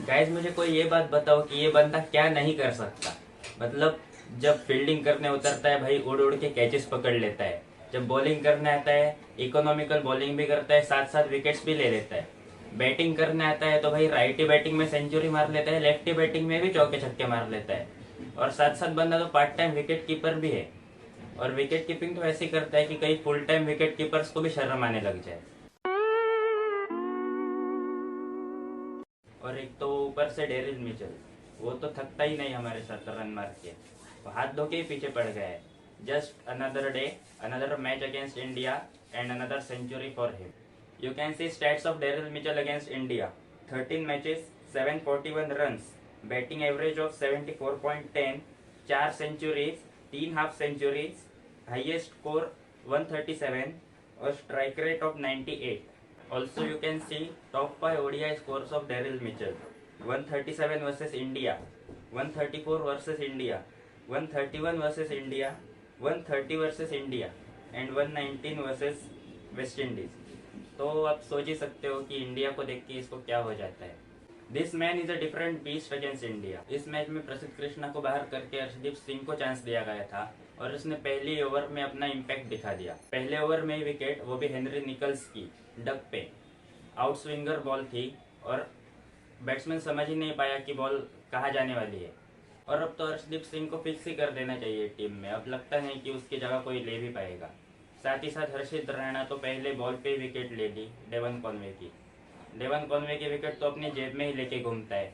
Guys मुझे कोई ये बात बताओ कि ये बंदा क्या नहीं कर सकता। मतलब जब फील्डिंग करने उतरता है भाई उड़ उड़ के कैचेस पकड़ लेता है। जब बॉलिंग करने आता है इकोनॉमिकल बॉलिंग भी करता है, साथ साथ विकेट्स भी ले लेता है। बैटिंग करने आता है तो भाई राइटी बैटिंग में सेंचुरी मार लेता है, लेफ्टी बैटिंग में भी चौके छक्के मार लेता है। और साथ साथ बंदा तो पार्ट टाइम विकेट कीपर भी है। और विकेट कीपिंग तो ऐसे ही करता है कि कई फुल टाइम विकेट कीपर्स को भी शर्म आने लग जाए। और एक तो ऊपर से डेरिल मिचेल, वो तो थकता ही नहीं हमारे साथ रन मार के, वो हाथ धो के ही पीछे पड़ गया है। Just another day, another match against India and another century for him. You can see stats of Daryl Mitchell against India. 13 matches, 741 runs, batting average of 74.10, 4 centuries, 3 half centuries, highest score 137 और strike rate of 98। Also, you can see top 5 ODI scores of Daryl Mitchell: 137 versus India, 134 versus India, 131 versus India, 130 versus India, and 119 versus West Indies. तो आप सोच ही सकते हो कि India को देख के इसको क्या हो जाता है। This man is a different beast against India. इस मैच में प्रसिद्ध कृष्णा को बाहर करके हर्षदीप सिंह को चांस दिया गया था और उसने पहली ओवर में अपना इम्पैक्ट दिखा दिया। पहले ओवर में ही विकेट, वो भी हेनरी निकल्स की डक पे। आउट स्विंगर बॉल थी और बैट्समैन समझ ही नहीं पाया कि बॉल कहाँ जाने वाली है। और अब तो हर्षदीप सिंह को फिक्स ही कर देना चाहिए टीम में, अब लगता नहीं कि उसकी जगह कोई ले भी पाएगा। साथ ही साथ हर्षित राणा तो पहले बॉल पे ही विकेट ले ली डेवन कॉनवे की। डेवन कॉनवे की विकेट तो अपनी जेब में ही लेके घूमता है।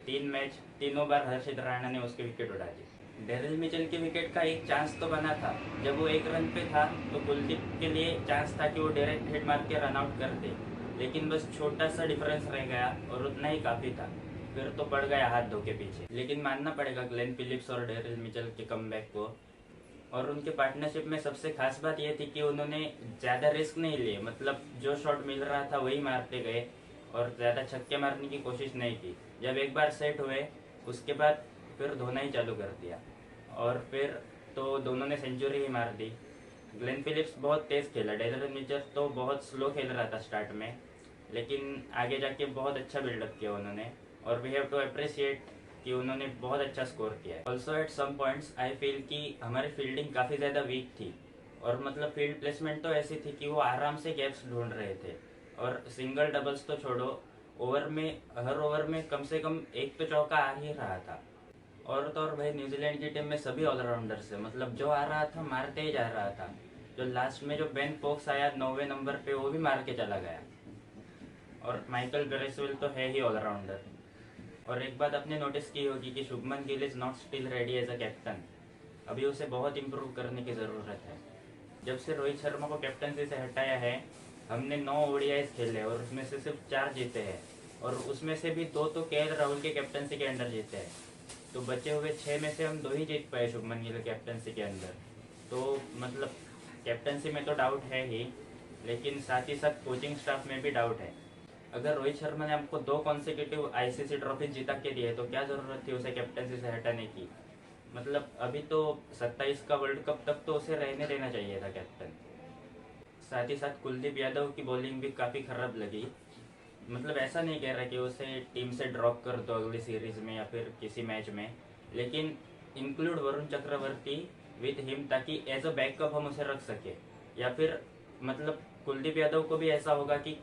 3 मैच, तीनों बार हर्षित राणा ने उसकी विकेट उड़ा दी। डेरिल मिचेल की विकेट का एक चांस तो बना था, जब वो 1 रन पे था तो कुलदीप के लिए चांस था कि वो डायरेक्ट हिट मार के रन आउट कर दे, लेकिन बस छोटा सा डिफरेंस रह गया और उतना ही काफ़ी था। फिर तो पड़ गया हाथ धो के पीछे। लेकिन मानना पड़ेगा ग्लेन फिलिप्स और डेरिल मिचेल के कमबैक को। और उनके पार्टनरशिप में सबसे खास बात यह थी कि उन्होंने ज़्यादा रिस्क नहीं लिए, मतलब जो शॉट मिल रहा था वही मारते गए और ज़्यादा छक्के मारने की कोशिश नहीं की। जब एक बार सेट हुए उसके बाद फिर धोना ही चालू कर दिया और फिर तो दोनों ने सेंचुरी ही मार दी। ग्लेन फिलिप्स बहुत तेज़ खेला, डेरिल मिचेल तो बहुत स्लो खेल रहा था स्टार्ट में, लेकिन आगे जाके बहुत अच्छा बिल्डअप किया उन्होंने। और वी हैव टू अप्रिशिएट कि उन्होंने बहुत अच्छा स्कोर किया है। Also at some points I feel कि हमारी फील्डिंग काफ़ी ज़्यादा वीक थी और मतलब फील्ड प्लेसमेंट तो ऐसी थी कि वो आराम से गैप्स ढूंढ रहे थे। और सिंगल डबल्स तो छोड़ो, ओवर में हर ओवर में कम से कम एक तो चौका आ ही रहा था। और तो और भाई न्यूजीलैंड की टीम में सभी ऑलराउंडर्स है, मतलब जो आ रहा था मारते ही जा रहा था। जो लास्ट में जो बेन फोक्स आया 9वें नंबर पे, वो भी मार के चला गया। और माइकल ब्रेसवेल तो है ही ऑलराउंडर। और एक बात आपने नोटिस की होगी कि Shubman Gill is not still ready as a captain. अभी उसे बहुत इम्प्रूव करने की ज़रूरत है। जब से रोहित शर्मा को कैप्टनसी से हटाया है, हमने 9 ओडीआईज खेले और उसमें से सिर्फ 4 जीते हैं और उसमें से भी 2 तो केएल राहुल के कैप्टनसी के अंडर जीते हैं। तो बचे हुए 6 में से हम 2 ही जीत पाए शुभमन गिल कैप्टनसी के अंदर। तो मतलब कैप्टनसी में तो डाउट है ही, लेकिन साथ ही साथ कोचिंग स्टाफ में भी डाउट है। अगर रोहित शर्मा ने हमको 2 कॉन्सिक्यूटिव आईसीसी ट्रॉफी जीता के दिए तो क्या ज़रूरत थी उसे कैप्टनसी से हटाने की। मतलब अभी तो 27 का वर्ल्ड कप तक तो उसे रहने देना चाहिए था कैप्टन। साथ ही साथ कुलदीप यादव की बॉलिंग भी काफ़ी ख़राब लगी। मतलब ऐसा नहीं कह रहा कि उसे टीम से ड्रॉप कर दो अगली सीरीज़ में या फिर किसी मैच में, लेकिन include Varun Chakravarthy with him ताकि एज अ बैकअप हम उसे रख सके। या फिर मतलब कुलदीप यादव को भी ऐसा होगा कि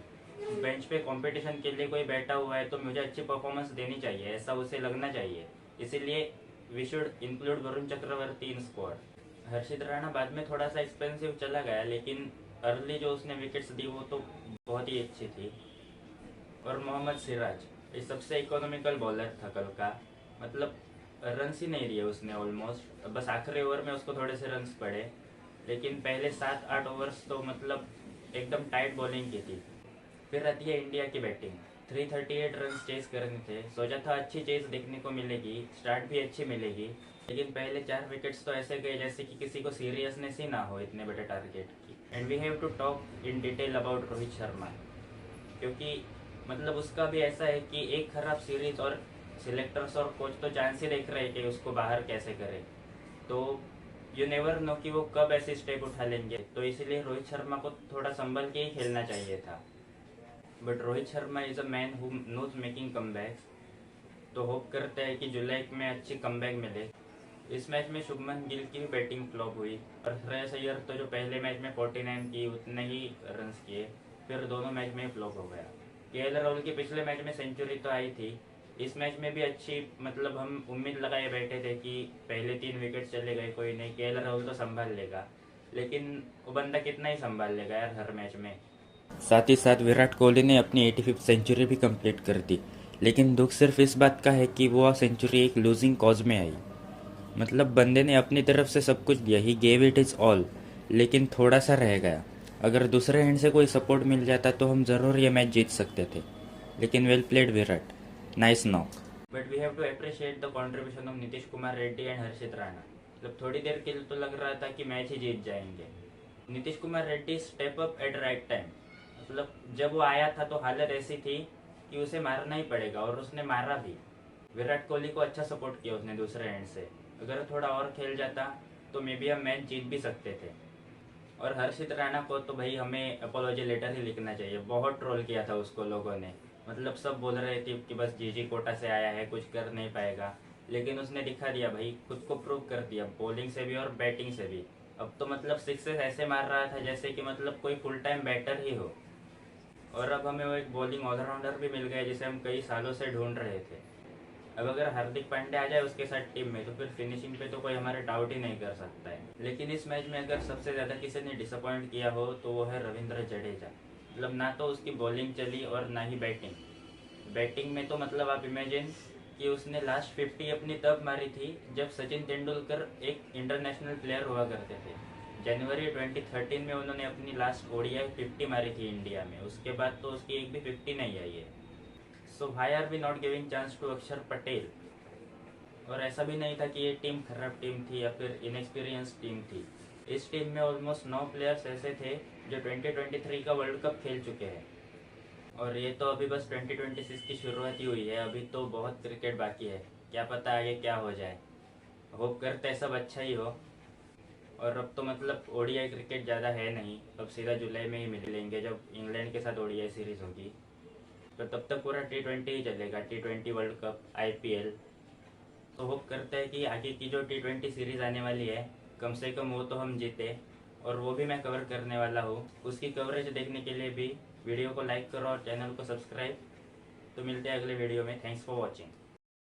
बेंच पे कंपटीशन के लिए कोई बैठा हुआ है तो मुझे अच्छी परफॉर्मेंस देनी चाहिए, ऐसा उसे लगना चाहिए। इसीलिए we should include Varun Chakravarthy in squad. Harshit Rana बाद में थोड़ा सा एक्सपेंसिव चला गया, लेकिन अर्ली जो उसने विकेट्स दी वो तो बहुत ही अच्छी थी। और मोहम्मद सिराज ये सबसे इकोनॉमिकल बॉलर था कल का। मतलब रन्स ही नहीं दिए उसने ऑलमोस्ट, बस आखिरी ओवर में उसको थोड़े से रन्स पड़े, लेकिन पहले 7-8 ओवर्स तो मतलब एकदम टाइट बॉलिंग की थी। फिर आती है इंडिया की बैटिंग। 338 रन चेस करने थे, सोचा था अच्छी चेस देखने को मिलेगी, स्टार्ट भी अच्छी मिलेगी, लेकिन पहले 4 विकेट्स तो ऐसे गए जैसे कि किसी को सीरियसनेस ही ना हो इतने बड़े टारगेट की। And we have to talk in detail about Rohit Sharma, क्योंकि मतलब उसका भी ऐसा है कि एक खराब सीरीज और सिलेक्टर्स और कोच तो चांस ही देख रहे हैं कि उसको बाहर कैसे करे। तो यू नेवर नो कि वो कब ऐसे स्टेप उठा लेंगे, तो इसीलिए रोहित शर्मा को थोड़ा संभल के ही खेलना चाहिए था। But Rohit Sharma is a man who knows making comebacks. तो होप करते हैं कि जुलाई में अच्छी कमबैक मिले। इस मैच में शुभमन गिल की भी बैटिंग फ्लॉप हुई और श्रेयस अय्यर तो जो पहले मैच में 49 की उतने ही रन्स किए, फिर दोनों मैच में ही फ्लॉप हो गया। केएल राहुल की पिछले मैच में सेंचुरी तो आई थी, इस मैच में भी अच्छी, मतलब हम उम्मीद लगाए बैठे थे कि पहले 3 विकेट चले गए, कोई नहीं, केएल राहुल तो संभाल लेगा, लेकिन वो बंदा कितना ही संभाल लेगा यार हर मैच में। साथ ही साथ विराट कोहली ने अपनी 85वीं सेंचुरी भी कंप्लीट कर दी, लेकिन दुख सिर्फ इस बात का है कि वो सेंचुरी एक लूजिंग कॉज में आई। मतलब बंदे ने अपनी तरफ से सब कुछ दिया, he gave it is all, लेकिन थोड़ा सा रह गया। अगर दूसरे एंड से कोई सपोर्ट मिल जाता तो हम ज़रूर ये मैच जीत सकते थे। लेकिन well played Virat, nice knock. But we have to appreciate the contribution of Nitish Kumar Reddy and Harshit Rana. मतलब थोड़ी देर के लिए तो लग रहा था कि मैच ही जीत जाएंगे। Nitish Kumar Reddy step up at right time. मतलब जब वो आया था तो हालत ऐसी थी कि उसे मारना ही पड़ेगा, और उसने मारा भी। विराट कोहली को अच्छा सपोर्ट किया उसने दूसरे एंड से। अगर थोड़ा और खेल जाता तो मे बी हम मैच जीत भी सकते थे। और हर्षित राणा को तो भाई हमें अपोलॉजी लेटर ही लिखना चाहिए। बहुत ट्रोल किया था उसको लोगों ने, मतलब सब बोल रहे थे कि बस जीजी कोटा से आया है, कुछ कर नहीं पाएगा, लेकिन उसने दिखा दिया भाई, खुद को प्रूव कर दिया, बॉलिंग से भी और बैटिंग से भी। अब तो मतलब सिक्सेस ऐसे मार रहा था जैसे कि मतलब कोई फुल टाइम बैटर ही हो। और अब हमें वो एक बॉलिंग ऑलराउंडर भी मिल गया जिसे हम कई सालों से ढूंढ रहे थे। अब अगर हार्दिक पांड्या आ जाए उसके साथ टीम में तो फिर फिनिशिंग पे तो कोई हमारे डाउट ही नहीं कर सकता है। लेकिन इस मैच में अगर सबसे ज़्यादा किसी ने डिसअपॉइंट किया हो तो वो है रविंद्र जडेजा। मतलब ना तो उसकी बॉलिंग चली और ना ही बैटिंग। बैटिंग में तो मतलब आप इमेजिन कि उसने लास्ट 50 अपनी तब मारी थी जब सचिन तेंदुलकर एक इंटरनेशनल प्लेयर हुआ करते थे। जनवरी 2013 में उन्होंने अपनी लास्ट ओडीआई 50 मारी थी इंडिया में, उसके बाद तो उसकी एक भी 50 नहीं आई है। So why are we not giving chance to Axar Patel. और ऐसा भी नहीं था कि ये टीम खराब टीम थी या फिर इनएक्सपीरियंस टीम थी। इस टीम में ऑलमोस्ट 9 प्लेयर्स ऐसे थे जो 2023 का वर्ल्ड कप खेल चुके हैं, और ये तो अभी बस 2026 की शुरुआत ही हुई है। अभी तो बहुत क्रिकेट बाकी है, क्या पता आगे क्या हो जाए। होप करते हैं सब अच्छा ही हो। और अब तो मतलब ओडीआई क्रिकेट ज़्यादा है नहीं, अब सीधा जुलाई में ही मिलेंगे जब इंग्लैंड के साथ ओडीआई सीरीज़ होगी। तो तब तक पूरा T20 ही चलेगा, T20 वर्ल्ड कप, IPL। तो होप करते हैं कि आगे की जो T20 सीरीज़ आने वाली है कम से कम वो तो हम जीते, और वो भी मैं कवर करने वाला हूँ। उसकी कवरेज देखने के लिए भी वीडियो को लाइक करो और चैनल को सब्सक्राइब। तो मिलते हैं अगले वीडियो में। Thanks for watching.